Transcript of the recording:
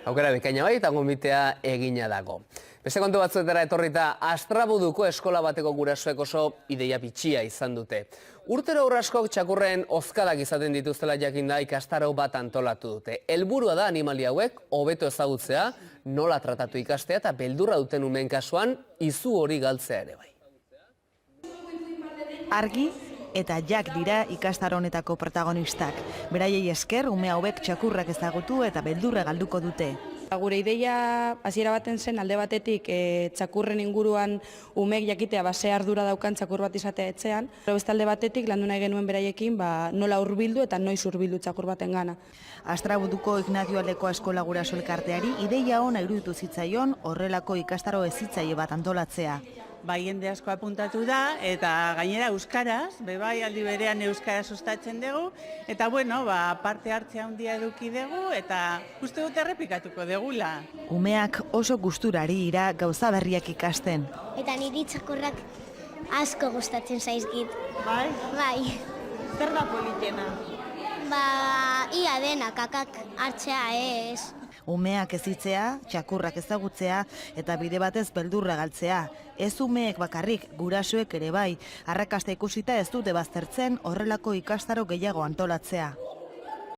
Aukera bikaina bai, eta gonbitea egina dago. Beste kontu batzuetara etorrita, Astrabuduko eskola bateko gurasoek oso ideia bitxia izan dute. Urtero urraskok txakurren ozkadak izaten dituztela jakinda ikastaro bat antolatu dute. Helburua da animali hauek hobeto ezagutzea, nola tratatu ikastea eta beldurra duten umeen kasuan izu hori galtzea ere bai. Argi eta Jak dira ikastaro honetako protagonistak. Beraiei esker ume hauek txakurrak ezagutu eta beldurra galduko dute. Gure ideia hasiera baten zen alde batetik txakurren inguruan umeek jakitea ze ardura daukan txakur bat izatea etxean. Beste alde batetik landu nahi genuen beraiekin nola hurbildu eta noiz hurbildu txakur batengana. Astrabuduko Ignazio Aldeko Eskola Guraso Elkarteari ideia ona iruditu zitzaion horrelako ikastaro hezitzaile bat antolatzea. Jende asko apuntatu da, eta gainera euskaraz, bebai aldi berean euskara sustatzen dugu, eta parte hartzea handia eduki dugu, eta uste dut errepikatuko degula. Umeak oso gusturari ira gauza berriak ikasten. Eta niri txakurrak asko gustatzen zaizkit. Bai? Bai. Zer da politena? Ia dena, kakak hartzea ez. Umeak hezitzea, txakurrak ezagutzea eta bide batez beldurra galtzea. Ez umeek bakarrik, gurasoek ere bai. Arrakasta ikusita ez dute baztertzen horrelako ikastaro gehiago antolatzea.